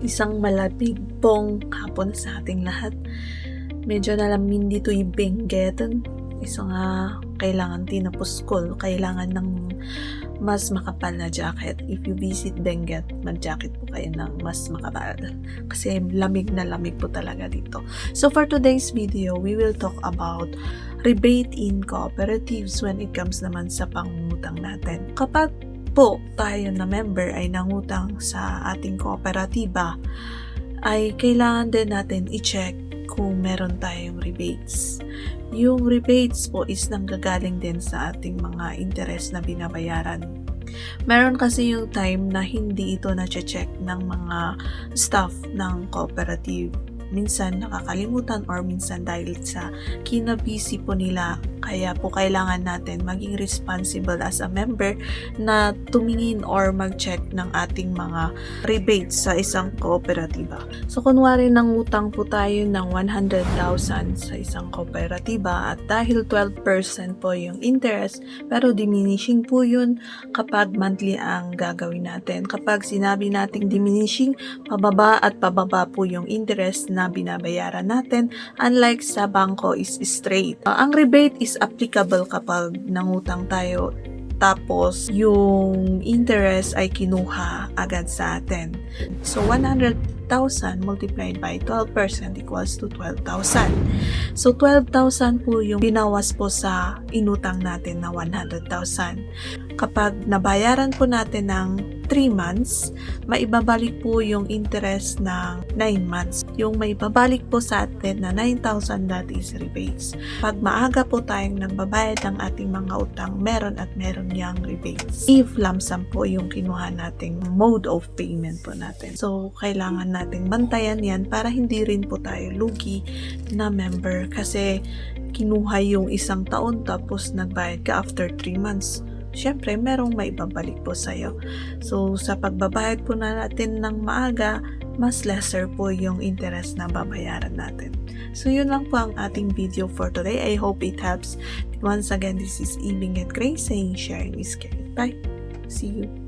Isang malapig pong hapon sa ating lahat. Medyo nalamin dito yung Benguet. Isa nga kailangan tinapuskol, kailangan ng mas makapal na jacket. If you visit Benguet, mag-jacket po kayo ng mas makapal. Kasi lamig na lamig po talaga dito. So for today's video, we will talk about rebate in cooperatives when it comes naman sa pangungutang natin. Kapag po tayo na member ay nangutang sa ating kooperatiba, ay kailangan din natin i-check kung meron tayong rebates. Yung rebates po is nanggagaling din sa ating mga interest na binabayaran. Meron kasi yung time na hindi ito na-check ng mga staff ng cooperative. Minsan nakakalimutan or minsan dahil sa kinabisi po nila, kaya po kailangan natin maging responsible as a member na tumingin or mag-check ng ating mga rebates sa isang kooperatiba. So kunwari nangutang po tayo ng 100,000 sa isang kooperatiba at dahil 12% po yung interest, pero diminishing po yun kapag monthly ang gagawin natin. Kapag sinabi nating diminishing, pababa at pababa po yung interest na binabayaran natin, unlike sa bangko is straight. Ang rebate is applicable kapag nangutang tayo tapos yung interest ay kinuha agad sa atin. So 100,000 multiplied by 12% equals to 12,000. So 12,000 po yung binawas po sa inutang natin na 100,000. Kapag nabayaran po natin ng 3 months, maibabalik po yung interest ng 9 months. Yung maibabalik po sa atin na 9,000, that is rebates. Pag maaga po tayong nagbabayad ng ating mga utang, meron yang rebates. If lump sum po yung kinuha nating mode of payment po natin. So, kailangan nating bantayan yan para hindi rin po tayo lugi na member kasi kinuha yung isang taon tapos nagbayad ka after 3 months. Siyempre, merong maibabalik po sa'yo. So, sa pagbabayad po natin ng maaga, mas lesser po yung interest na babayaran natin. So, yun lang po ang ating video for today. I hope it helps. Once again, this is Ibing at Grace saying sharing is caring. Bye! See you!